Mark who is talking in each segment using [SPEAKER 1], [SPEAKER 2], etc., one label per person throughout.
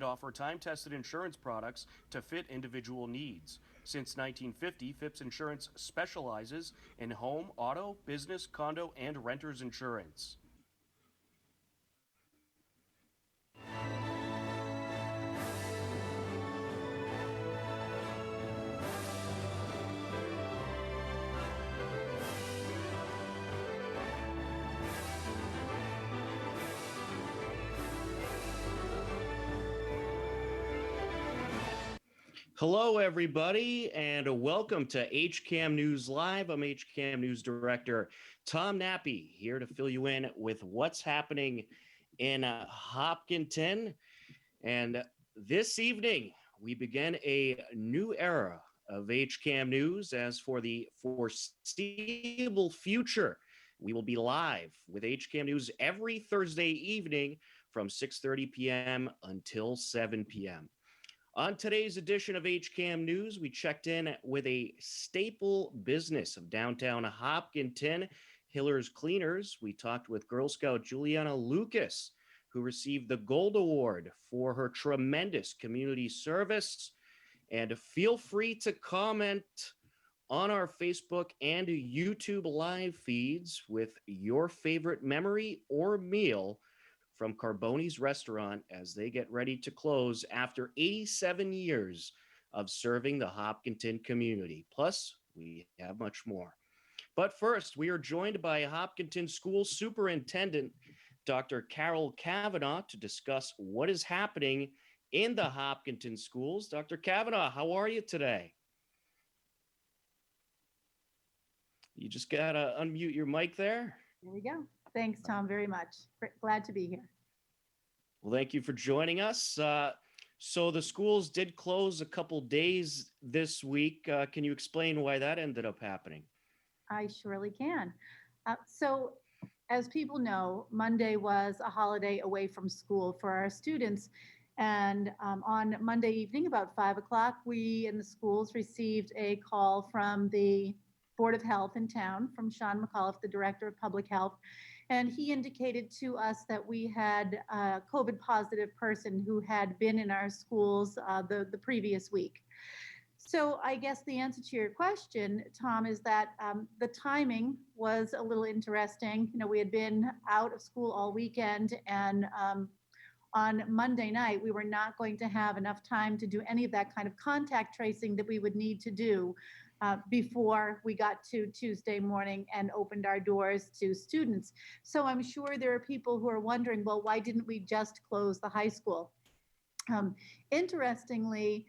[SPEAKER 1] offer time-tested insurance products to fit individual needs. Since 1950, Phipps Insurance specializes in home, auto, business, condo, and renters insurance. Hello, everybody, and welcome to HCAM News Live. I'm HCAM News Director Tom Nappy, here to fill you in with what's happening in Hopkinton. And this evening, we begin a new era of HCAM News. As for the foreseeable future, we will be live with HCAM News every Thursday evening from 6:30 p.m. until 7 p.m. On today's edition of HCAM News, we checked in with a staple business of downtown Hopkinton, Hiller's Cleaners. We talked with Girl Scout Juliana Lucas, who received the Gold Award for her tremendous community service. And feel free to comment on our Facebook and YouTube live feeds with your favorite memory or meal from Carbonis Restaurant as they get ready to close after 87 years of serving the Hopkinton community. Plus, we have much more. But first, we are joined by Hopkinton School Superintendent, Dr. Carol Cavanaugh, to discuss what is happening in the Hopkinton schools. Dr. Cavanaugh, how are you today? You just got to unmute your mic there.
[SPEAKER 2] There we go. Thanks, Tom, very much. Glad to be here.
[SPEAKER 1] Well, thank you for joining us. So the schools did close a couple days this week. Can you explain why that ended up happening?
[SPEAKER 2] I surely can. So as people know, Monday was a holiday away from school for our students. And on Monday evening, about 5 o'clock, we in the schools received a call from the Board of Health in town, from Sean McAuliffe, the Director of Public Health. And he indicated to us that we had a COVID positive person who had been in our schools the previous week. So I guess the answer to your question, Tom, is that the timing was a little interesting. You know, we had been out of school all weekend, and on Monday night, we were not going to have enough time to do any of that kind of contact tracing that we would need to do before we got to Tuesday morning and opened our doors to students. So I'm sure there are people who are wondering, well, why didn't we just close the high school? Interestingly,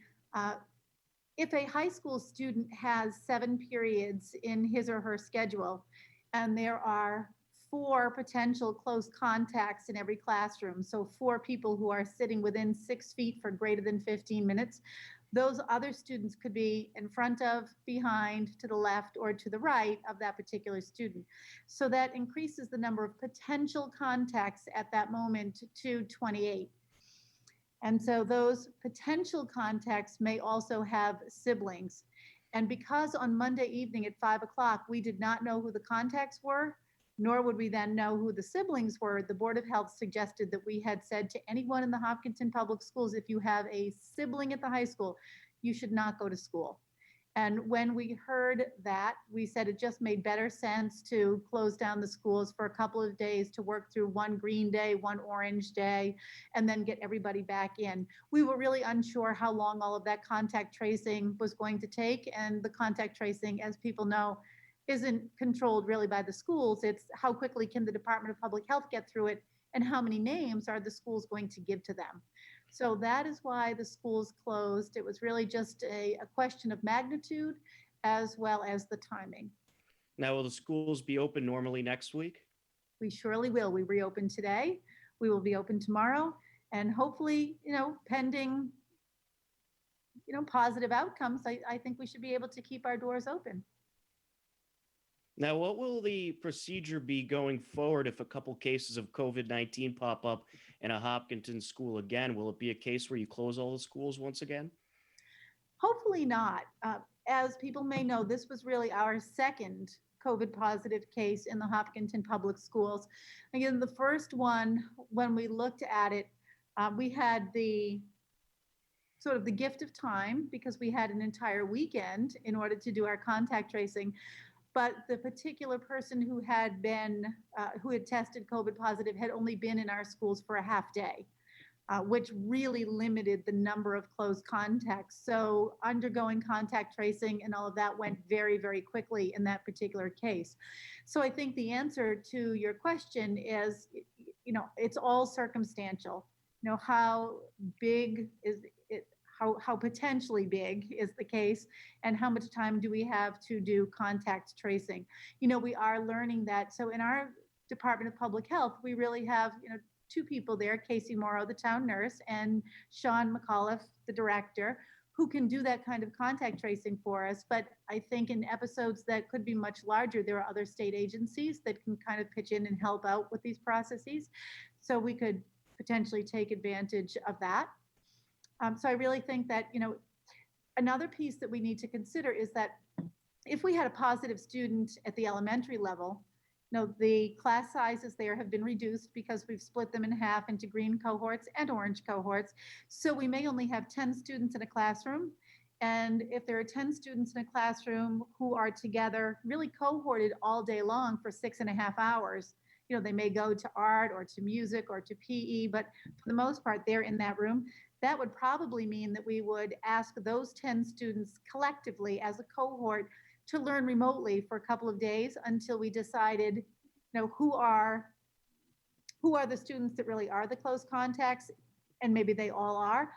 [SPEAKER 2] if a high school student has 7 periods in his or her schedule, and there are 4 potential close contacts in every classroom, so 4 people who are sitting within 6 feet for greater than 15 minutes, those other students could be in front of, behind, to the left, or to the right of that particular student. So that increases the number of potential contacts at that moment to 28. And so those potential contacts may also have siblings. And because on Monday evening at 5 o'clock, we did not know who the contacts were, nor would we then know who the siblings were, the Board of Health suggested that we had said to anyone in the Hopkinton Public Schools, if you have a sibling at the high school, you should not go to school. And when we heard that, we said it just made better sense to close down the schools for a couple of days to work through one green day, one orange day, and then get everybody back in. We were really unsure how long all of that contact tracing was going to take. And the contact tracing, as people know, isn't controlled really by the schools. It's how quickly can the Department of Public Health get through it, and how many names are the schools going to give to them. So that is why the schools closed. It was really just a question of magnitude as well as the timing.
[SPEAKER 1] Now, will the schools be open normally next week?
[SPEAKER 2] We surely will. We reopened today. We will be open tomorrow, and hopefully, pending, positive outcomes, I think we should be able to keep our doors open.
[SPEAKER 1] Now, what will the procedure be going forward if a couple cases of COVID-19 pop up in a Hopkinton school again? Will it be a case where you close all the schools once again?
[SPEAKER 2] Hopefully not. As people may know, this was really our second COVID positive case in the Hopkinton Public Schools. Again, the first one, when we looked at it, we had the sort of the gift of time because we had an entire weekend in order to do our contact tracing. But the particular person who had tested COVID positive had only been in our schools for a half day, which really limited the number of close contacts. So undergoing contact tracing and all of that went very, very quickly in that particular case. So I think the answer to your question is, it's all circumstantial. How big is it? How potentially big is the case, and how much time do we have to do contact tracing? We are learning that. So in our Department of Public Health, we really have, two people there, Casey Morrow, the town nurse, and Sean McAuliffe, the director, who can do that kind of contact tracing for us. But I think in episodes that could be much larger, there are other state agencies that can kind of pitch in and help out with these processes. So we could potentially take advantage of that. So I really think that, another piece that we need to consider is that if we had a positive student at the elementary level, the class sizes there have been reduced because we've split them in half into green cohorts and orange cohorts. So we may only have 10 students in a classroom. And if there are 10 students in a classroom who are together, really cohorted all day long for 6.5 hours, they may go to art or to music or to PE, but for the most part, they're in that room. That would probably mean that we would ask those 10 students collectively as a cohort to learn remotely for a couple of days until we decided, who are the students that really are the close contacts, and maybe they all are.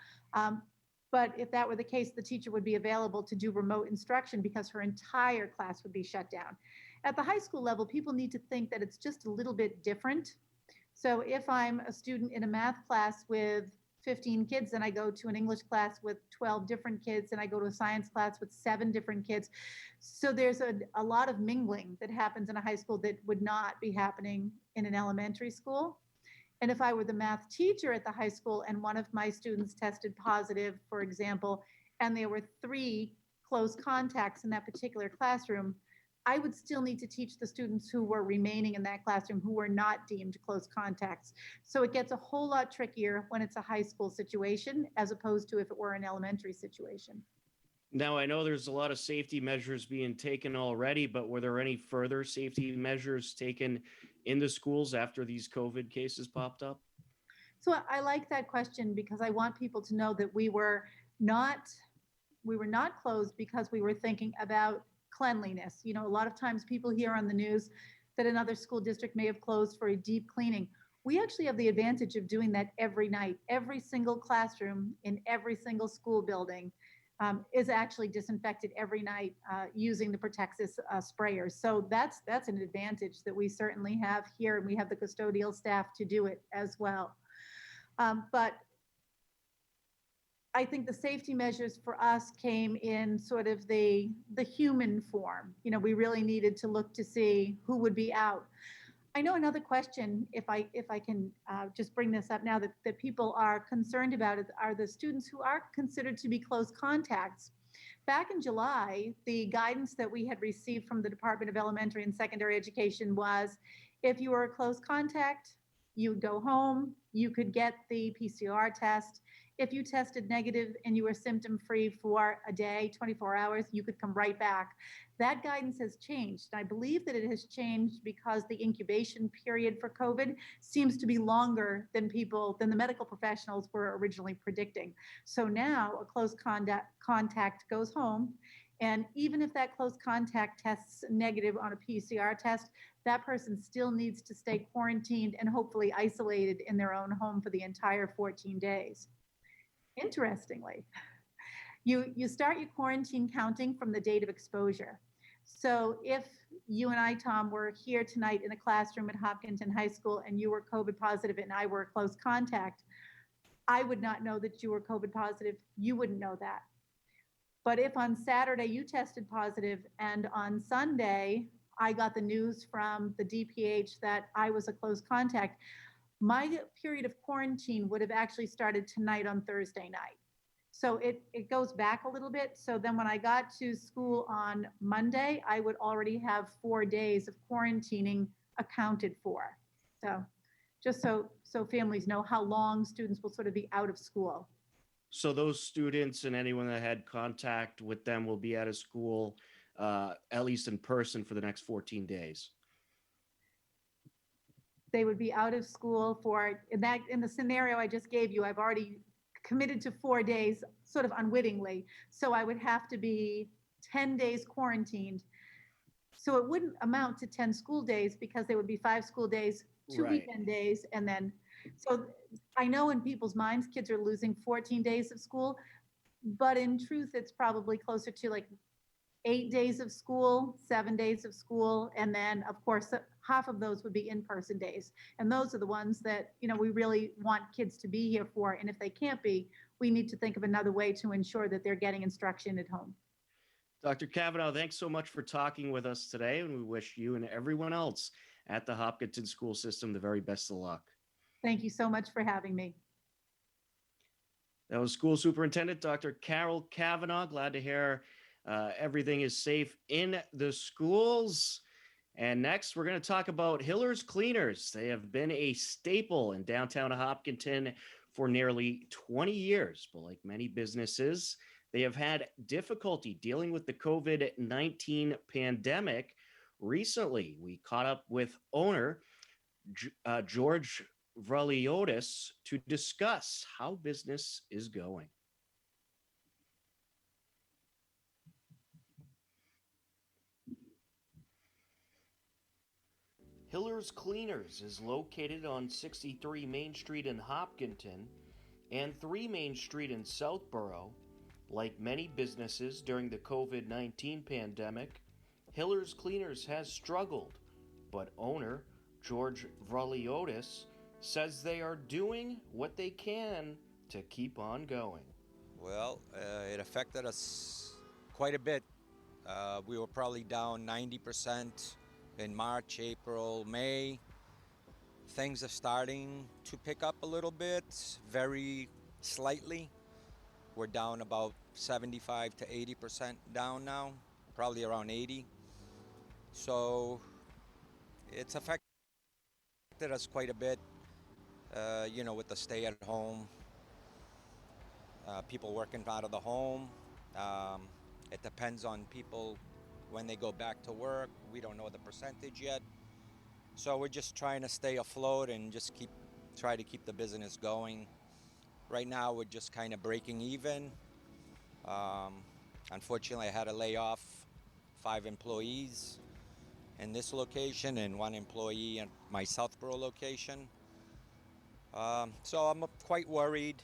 [SPEAKER 2] But if that were the case, the teacher would be available to do remote instruction because her entire class would be shut down. At the high school level, people need to think that it's just a little bit different. So if I'm a student in a math class with 15 kids, and I go to an English class with 12 different kids, and I go to a science class with 7 different kids. So there's a lot of mingling that happens in a high school that would not be happening in an elementary school. And if I were the math teacher at the high school and one of my students tested positive, for example, and there were 3 close contacts in that particular classroom, I would still need to teach the students who were remaining in that classroom who were not deemed close contacts. So it gets a whole lot trickier when it's a high school situation as opposed to if it were an elementary situation.
[SPEAKER 1] Now, I know there's a lot of safety measures being taken already, but were there any further safety measures taken in the schools after these COVID cases popped up?
[SPEAKER 2] So I like that question because I want people to know that we were not closed because we were thinking about cleanliness. A lot of times people hear on the news that another school district may have closed for a deep cleaning. We actually have the advantage of doing that every night. Every single classroom in every single school building is actually disinfected every night using the Protexis sprayers. So that's an advantage that we certainly have here, and we have the custodial staff to do it as well. But I think the safety measures for us came in sort of the human form. We really needed to look to see who would be out. I know another question, if I can just bring this up now, that people are concerned about are the students who are considered to be close contacts. Back in July, the guidance that we had received from the Department of Elementary and Secondary Education was, if you were a close contact, you would go home, you could get the PCR test. If you tested negative and you were symptom-free for a day, 24 hours, you could come right back. That guidance has changed. I believe that it has changed because the incubation period for COVID seems to be longer than the medical professionals were originally predicting. So now a close contact goes home, and even if that close contact tests negative on a PCR test, that person still needs to stay quarantined and hopefully isolated in their own home for the entire 14 days. Interestingly, you start your quarantine counting from the date of exposure. So if you and I, Tom, were here tonight in a classroom at Hopkinton High School and you were COVID positive and I were a close contact, I would not know that you were COVID positive. You wouldn't know that. But if on Saturday you tested positive and on Sunday I got the news from the DPH that I was a close contact, my period of quarantine would have actually started tonight on Thursday night. So it goes back a little bit. So then when I got to school on Monday, I would already have 4 days of quarantining accounted for. So just so families know how long students will sort of be out of school.
[SPEAKER 1] So those students and anyone that had contact with them will be out of school, at least in person, for the next 14 days.
[SPEAKER 2] They would be out of school for, in the scenario I just gave you, I've already committed to 4 days sort of unwittingly. So I would have to be 10 days quarantined. So it wouldn't amount to 10 school days because there would be 5 school days, two
[SPEAKER 1] Right.
[SPEAKER 2] weekend days, and then, so I know in people's minds, kids are losing 14 days of school, but in truth, it's probably closer to like 8 days of school, 7 days of school, and then, of course, half of those would be in-person days. And those are the ones that, we really want kids to be here for. And if they can't be, we need to think of another way to ensure that they're getting instruction at home.
[SPEAKER 1] Dr. Cavanaugh, thanks so much for talking with us today, and we wish you and everyone else at the Hopkinton School System the very best of luck.
[SPEAKER 2] Thank you so much for having me.
[SPEAKER 1] That was School Superintendent Dr. Carol Cavanaugh. Glad to hear everything is safe in the schools. And next, we're going to talk about Hiller's Cleaners. They have been a staple in downtown Hopkinton for nearly 20 years, but like many businesses, they have had difficulty dealing with the COVID-19 pandemic. Recently, we caught up with owner George Urahliotis to discuss how business is going. Hiller's Cleaners is located on 63 Main Street in Hopkinton and 3 Main Street in Southborough. Like many businesses during the COVID-19 pandemic, Hiller's Cleaners has struggled, but owner George Urahliotis says they are doing what they can to keep on going.
[SPEAKER 3] Well, it affected us quite a bit. We were probably down 90% in March, April, May. Things are starting to pick up a little bit, very slightly. We're down about 75 to 80% down now, probably around 80. So it's affected us quite a bit, with the stay at home, people working out of the home. It depends on people when they go back to work. We don't know the percentage yet. So we're just trying to stay afloat and just try to keep the business going. Right now, we're just kind of breaking even. Unfortunately, I had to lay off 5 employees in this location and 1 employee at my Southborough location. So I'm quite worried.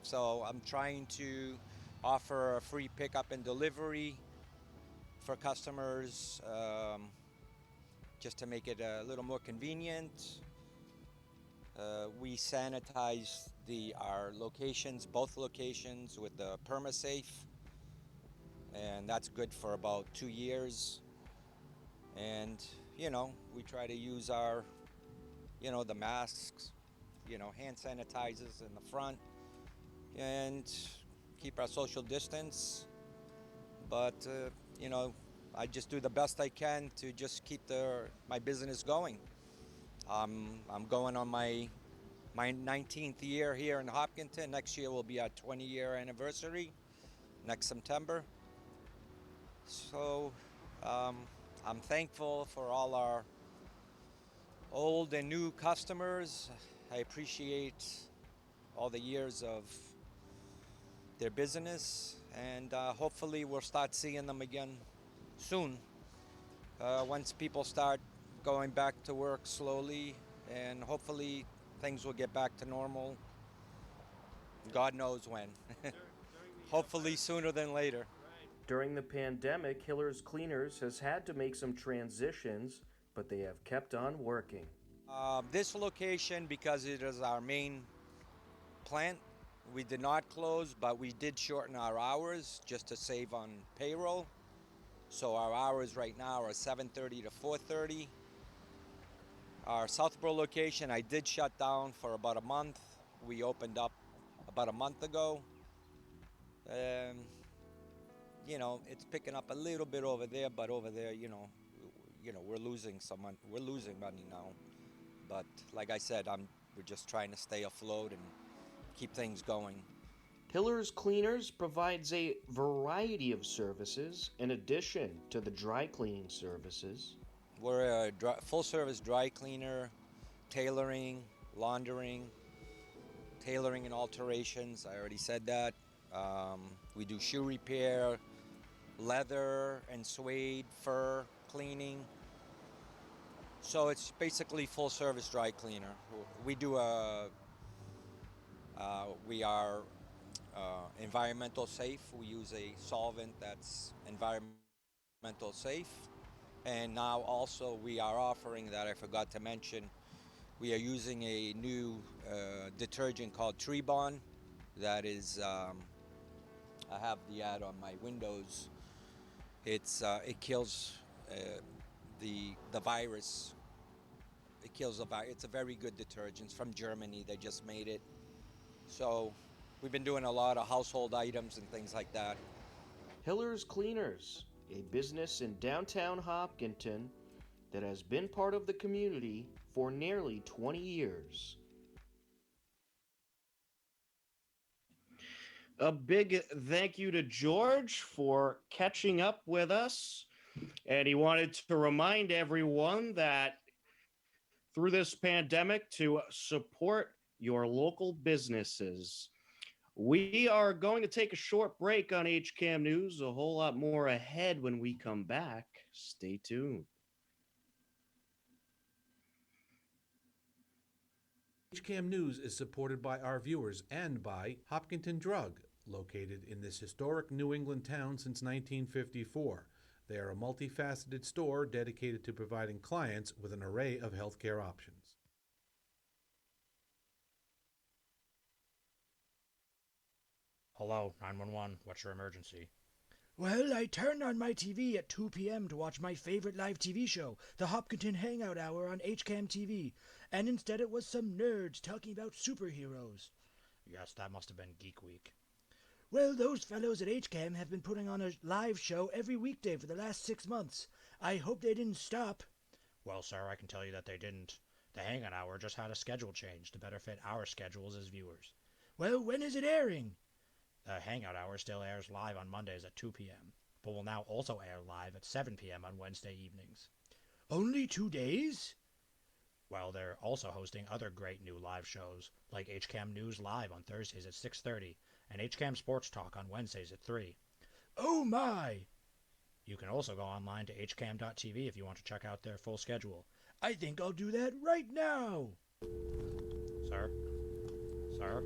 [SPEAKER 3] So I'm trying to offer a free pickup and delivery for customers, just to make it a little more convenient. We sanitize our locations, both locations, with the PermaSafe, and that's good for about 2 years. And we try to use our, the masks, hand sanitizers in the front, and keep our social distance. But I just do the best I can to just keep my business going. I'm going on my 19th year here in Hopkinton. Next year will be our 20-year anniversary, next September. So I'm thankful for all our old and new customers. I appreciate all the years of their business, and hopefully we'll start seeing them again soon, once people start going back to work slowly, and hopefully things will get back to normal. God knows when. Hopefully sooner than later.
[SPEAKER 1] During the pandemic, Hiller's Cleaners has had to make some transitions, but they have kept on working.
[SPEAKER 3] This location, because it is our main plant, we did not close, but we did shorten our hours just to save on payroll. So our hours right now are 7:30 to 4:30. Our Southborough location, I did shut down for about a month. We opened up about a month ago. It's picking up a little bit over there, but over there, we're losing we're losing money now. But like I said, we're just trying to stay afloat and keep things going.
[SPEAKER 1] Pillars Cleaners provides a variety of services in addition to the dry cleaning services.
[SPEAKER 3] We're a full service dry cleaner, tailoring, laundering, tailoring and alterations. I already said that. We do shoe repair, leather and suede, fur cleaning. So it's basically full service dry cleaner. We do we are environmental safe. We use a solvent that's environmental safe. And now also we are offering that I forgot to mention. We are using a new detergent called Tree Bond. That is, I have the ad on my windows. It kills the virus. It kills the virus. It's a very good detergent. It's from Germany. They just made it. So we've been doing a lot of household items and things like that.
[SPEAKER 1] Pillars Cleaners, a business in downtown Hopkinton that has been part of the community for nearly 20 years. A big thank you to George for catching up with us. And he wanted to remind everyone that through this pandemic to support your local businesses. We are going to take a short break on HCAM News, a whole lot more ahead when we come back. Stay tuned.
[SPEAKER 4] HCAM News is supported by our viewers and by Hopkinton Drug, located in this historic New England town since 1954. They are a multifaceted store dedicated to providing clients with an array of healthcare options.
[SPEAKER 5] Hello, 911. What's your emergency?
[SPEAKER 6] Well, I turned on my TV at 2 p.m. to watch my favorite live TV show, the Hopkinton Hangout Hour on HCAM TV, and instead it was some nerds talking about superheroes.
[SPEAKER 5] Yes, that must have been Geek Week.
[SPEAKER 6] Well, those fellows at HCAM have been putting on a live show every weekday for the last 6 months. I hope they didn't stop.
[SPEAKER 5] Well, sir, I can tell you that they didn't. The Hangout Hour just had a schedule change to better fit our schedules as viewers.
[SPEAKER 6] Well, when is it airing?
[SPEAKER 5] The Hangout Hour still airs live on Mondays at 2 p.m., but will now also air live at 7 p.m. on Wednesday evenings.
[SPEAKER 6] Only 2 days?
[SPEAKER 5] Well, they're also hosting other great new live shows, like HCAM News Live on Thursdays at 6:30, and HCAM Sports Talk on Wednesdays at 3.
[SPEAKER 6] Oh my!
[SPEAKER 5] You can also go online to hcam.tv if you want to check out their full schedule.
[SPEAKER 6] I think I'll do that right now!
[SPEAKER 5] Sir? Sir?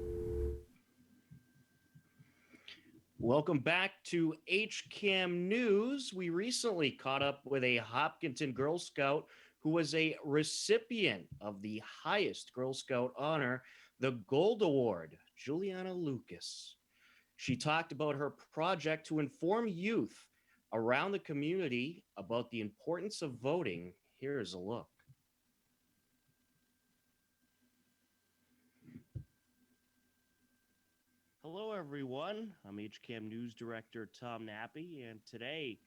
[SPEAKER 1] Welcome back to HCAM News. We recently caught up with a Hopkinton Girl Scout who was a recipient of the highest Girl Scout honor, the Gold Award, Juliana Lucas. She talked about her project to inform youth around the community about the importance of voting. Here's a look. Hello, everyone. I'm HCAM News Director Tom Nappy, and today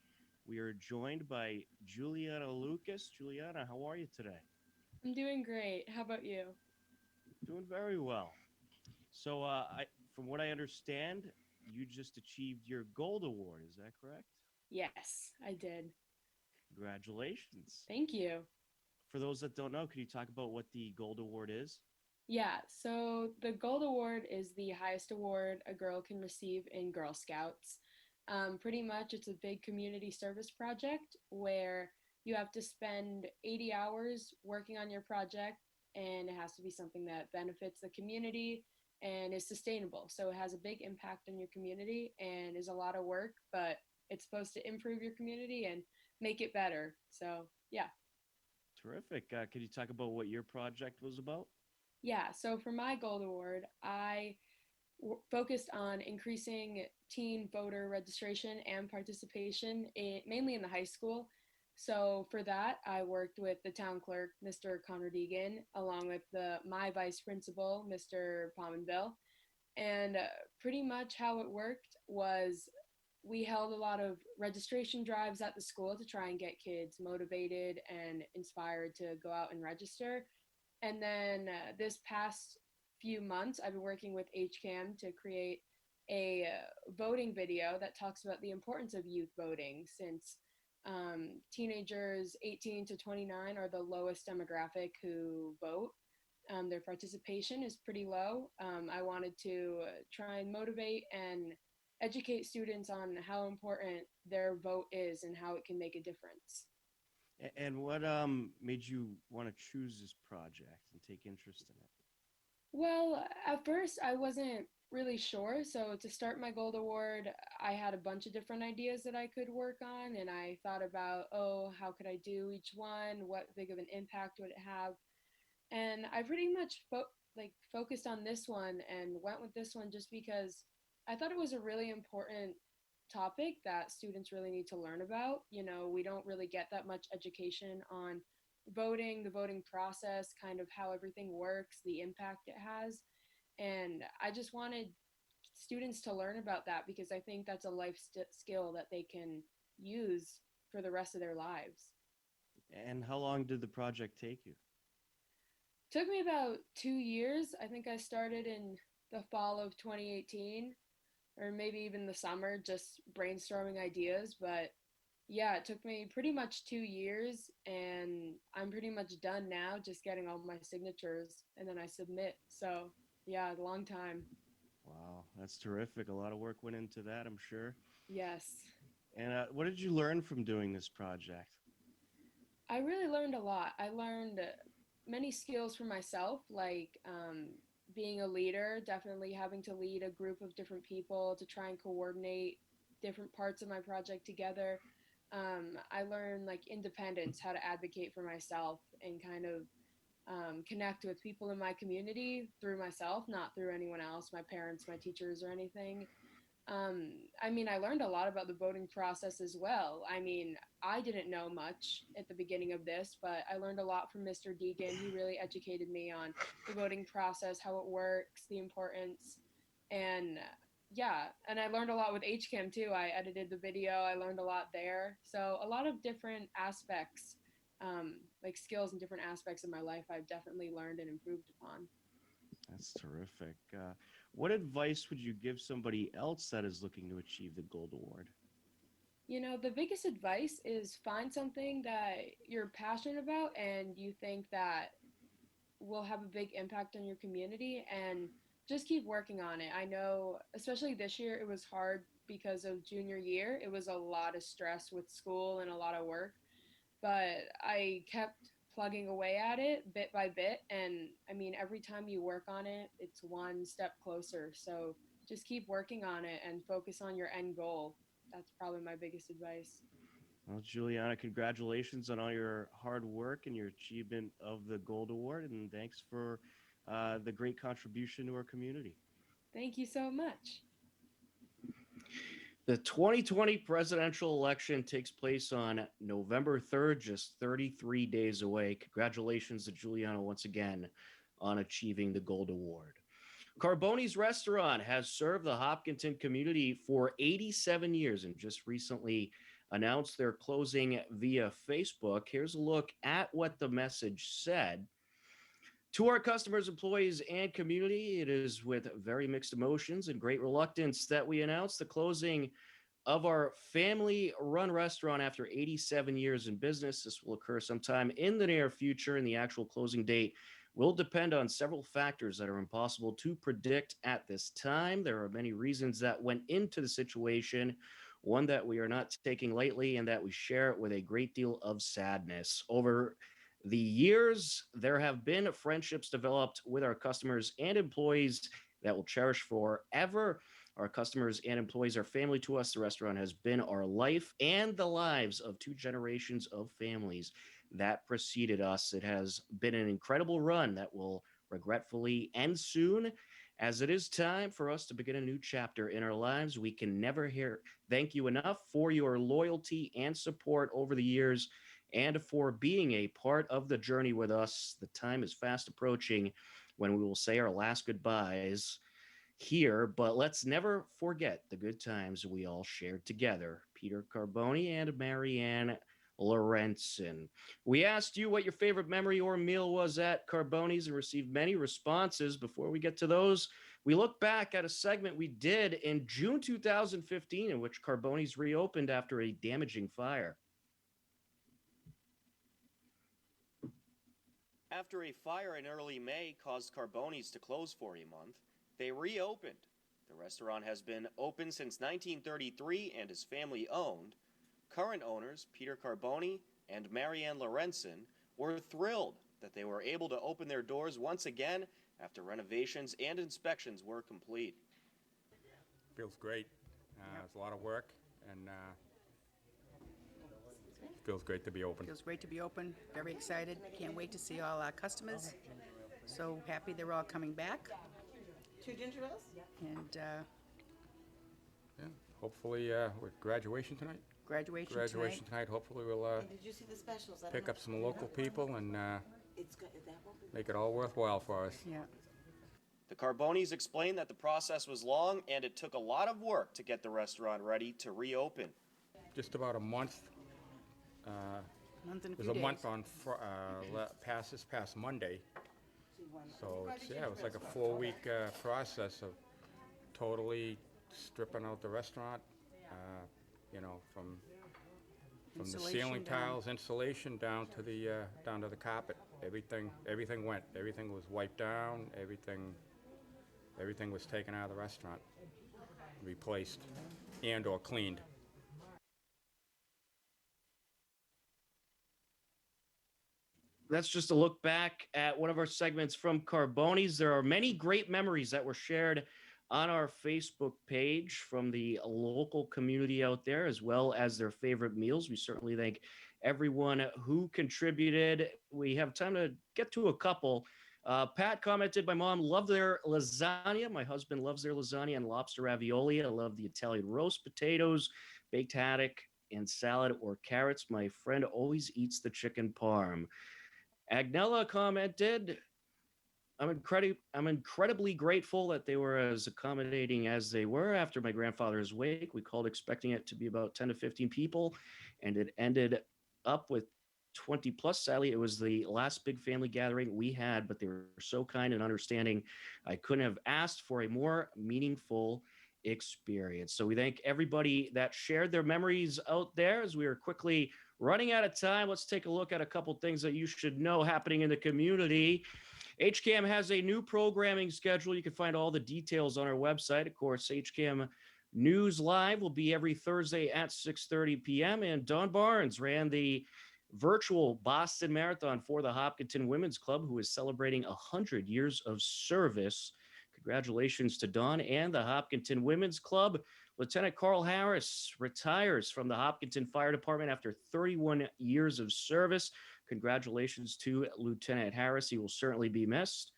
[SPEAKER 1] we are joined by Juliana Lucas. Juliana, how are you today?
[SPEAKER 7] I'm doing great. How about you?
[SPEAKER 1] Doing very well. So, from what I understand, you just achieved your Gold Award. Is that correct?
[SPEAKER 7] Yes, I did.
[SPEAKER 1] Congratulations.
[SPEAKER 7] Thank you.
[SPEAKER 1] For those that don't know, can you talk about what the Gold Award is?
[SPEAKER 7] Yeah, so the Gold Award is the highest award a girl can receive in Girl Scouts. Pretty much, it's a big community service project where you have to spend 80 hours working on your project, and it has to be something that benefits the community and is sustainable. So it has a big impact on your community and is a lot of work, but it's supposed to improve your community and make it better. So, yeah.
[SPEAKER 1] Terrific. Could you talk about what your project was about?
[SPEAKER 7] Yeah, so for my Gold Award, I focused on increasing teen voter registration and participation, mainly in the high school. So for that, I worked with the town clerk, Mr. Connor Deegan, along with my vice principal, Mr. Pominville. And pretty much how it worked was we held a lot of registration drives at the school to try and get kids motivated and inspired to go out and register. And then this past few months, I've been working with HCAM to create a voting video that talks about the importance of youth voting, since teenagers 18 to 29 are the lowest demographic who vote. Their participation is pretty low. I wanted to try and motivate and educate students on how important their vote is and how it can make a difference.
[SPEAKER 1] And what made you want to choose this project and take interest in it?
[SPEAKER 7] Well, at first I wasn't really sure. So to start my Gold Award, I had a bunch of different ideas that I could work on, and I thought about, oh, how could I do each one? What big of an impact would it have? And I pretty much focused on this one and went with this one just because I thought it was a really important topic that students really need to learn about. You know, we don't really get that much education on voting, the voting process, kind of how everything works, the impact it has. And I just wanted students to learn about that because I think that's a skill that they can use for the rest of their lives.
[SPEAKER 1] And how long did the project take you?
[SPEAKER 7] Took me about 2 years. I think I started in the fall of 2018, or maybe even the summer, just brainstorming ideas. But yeah, it took me pretty much 2 years, and I'm pretty much done now, just getting all my signatures, and then I submit. So yeah, a long time.
[SPEAKER 1] Wow, that's terrific. A lot of work went into that, I'm sure.
[SPEAKER 7] Yes.
[SPEAKER 1] And what did you learn from doing this project?
[SPEAKER 7] I really learned a lot. I learned many skills for myself, like being a leader, definitely having to lead a group of different people to try and coordinate different parts of my project together. I learned like independence, how to advocate for myself and kind of connect with people in my community through myself, not through anyone else, my parents, my teachers, or anything. I mean, I learned a lot about the voting process as well. I mean, I didn't know much at the beginning of this, but I learned a lot from Mr. Deacon. He really educated me on the voting process, how it works, the importance, and yeah, and I learned a lot with HCAM too. I edited the video, I learned a lot there. So a lot of different aspects, like skills and different aspects of my life, I've definitely learned and improved upon.
[SPEAKER 1] That's terrific. What advice would you give somebody else that is looking to achieve the Gold Award?
[SPEAKER 7] You know, the biggest advice is find something that you're passionate about and you think that will have a big impact on your community, and just keep working on it. I know, especially this year, it was hard because of junior year. It was a lot of stress with school and a lot of work, but I kept plugging away at it bit by bit. And I mean, every time you work on it, it's one step closer. So just keep working on it and focus on your end goal. That's probably my biggest advice.
[SPEAKER 1] Well, Juliana, congratulations on all your hard work and your achievement of the Gold Award, and thanks for the great contribution to our community.
[SPEAKER 7] Thank you so much.
[SPEAKER 1] The 2020 presidential election takes place on November 3rd, just 33 days away. Congratulations to Juliana once again on achieving the Gold Award. Carbonis Restaurant has served the Hopkinton community for 87 years and just recently announced they're closing via Facebook. Here's a look at what the message said. To our customers, employees, and community, it is with very mixed emotions and great reluctance that we announce the closing of our family-run restaurant after 87 years in business. This will occur sometime in the near future, and the actual closing date will depend on several factors that are impossible to predict at this time. There are many reasons that went into the situation, one that we are not taking lightly and that we share with a great deal of sadness. Over the years, there have been friendships developed with our customers and employees that we'll cherish forever. Our customers and employees are family to us. The restaurant has been our life and the lives of two generations of families that preceded us. It has been an incredible run that will regretfully end soon. As it is time for us to begin a new chapter in our lives, we can never thank you enough for your loyalty and support over the years and for being a part of the journey with us. The time is fast approaching when we will say our last goodbyes here, but let's never forget the good times we all shared together. Peter Carboni and Marianne Lorenzen. We asked you what your favorite memory or meal was at Carboni's and received many responses. Before we get to those, We look back at a segment we did in June 2015 in which Carbonis reopened after a damaging fire. After a fire in early May caused Carbonis to close for a month, they reopened. The restaurant has been open since 1933 and is family-owned. Current owners, Peter Carboni and Marianne Lorenzen, were thrilled that they were able to open their doors once again after renovations and inspections were complete.
[SPEAKER 8] Feels great. It's a lot of work, and feels great to be open.
[SPEAKER 9] Feels great to be open. Very excited. Can't wait to see all our customers. So happy they're all coming back.
[SPEAKER 10] 2 ginger ales?
[SPEAKER 9] And
[SPEAKER 8] Yeah. Hopefully, with graduation tonight.
[SPEAKER 9] graduation
[SPEAKER 8] Tonight. Hopefully, we'll
[SPEAKER 10] And did you see the specials? I don't
[SPEAKER 8] pick
[SPEAKER 10] know.
[SPEAKER 8] up some local people and
[SPEAKER 10] It's good. That won't be.
[SPEAKER 8] make it all worthwhile for us.
[SPEAKER 9] Yeah.
[SPEAKER 1] The Carbonis explained that the process was long and it took a lot of work to get the restaurant ready to reopen.
[SPEAKER 8] Just about a month.
[SPEAKER 9] Month and a
[SPEAKER 8] It was
[SPEAKER 9] few
[SPEAKER 8] a
[SPEAKER 9] days.
[SPEAKER 8] month on this past Monday. So it was like a 4-week process of totally stripping out the restaurant, from the
[SPEAKER 9] Insulation
[SPEAKER 8] ceiling
[SPEAKER 9] down.
[SPEAKER 8] tiles, insulation down to the carpet. Everything went. Everything was wiped down. Everything was taken out of the restaurant, replaced, and or cleaned.
[SPEAKER 1] That's just a look back at one of our segments from Carbonis. There are many great memories that were shared on our Facebook page from the local community out there, as well as their favorite meals. We certainly thank everyone who contributed. We have time to get to a couple. Pat commented, my mom loved their lasagna. My husband loves their lasagna and lobster ravioli. I love the Italian roast potatoes, baked haddock, and salad or carrots. My friend always eats the chicken parm. Agnella commented, I'm incredibly grateful that they were as accommodating as they were. After my grandfather's wake, we called expecting it to be about 10 to 15 people, and it ended up with 20 plus. Sadly, it was the last big family gathering we had, but they were so kind and understanding. I couldn't have asked for a more meaningful experience. So we thank everybody that shared their memories out there. As we are quickly running out of time, let's take a look at a couple things that you should know happening in the community. HCAM has a new programming schedule. You can find all the details on our website. Of course, HCAM News Live will be every Thursday at 6:30 p.m. And Don Barnes ran the virtual Boston Marathon for the Hopkinton Women's Club, who is celebrating 100 years of service. Congratulations to Don and the Hopkinton Women's Club. Lieutenant Carl Harris retires from the Hopkinton Fire Department after 31 years of service. Congratulations to Lieutenant Harris. He will certainly be missed.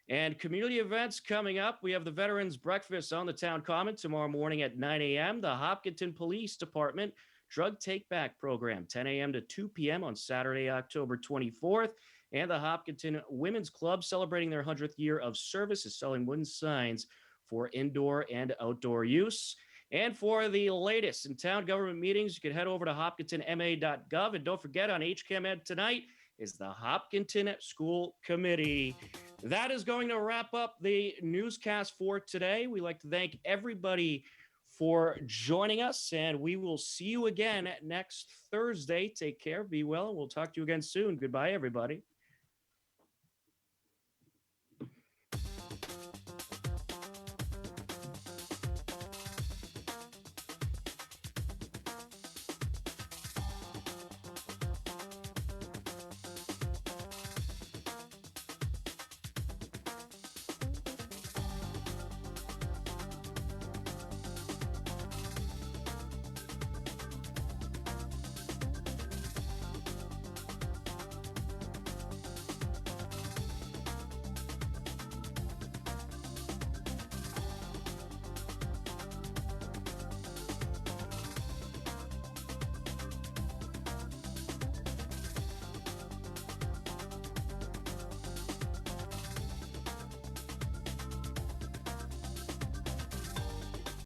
[SPEAKER 1] And community events coming up. We have the Veterans Breakfast on the Town Common tomorrow morning at 9 a.m. The Hopkinton Police Department Drug Take Back Program, 10 a.m. to 2 p.m. on Saturday, October 24th. And the Hopkinton Women's Club, celebrating their 100th year of service, is selling wooden signs for indoor and outdoor use. And for the latest in town government meetings, you can head over to hopkintonma.gov. And don't forget, on HCAM Ed tonight is the Hopkinton School Committee. That is going to wrap up the newscast for today. We'd like to thank everybody for joining us, and we will see you again next Thursday. Take care, be well, and we'll talk to you again soon. Goodbye, everybody.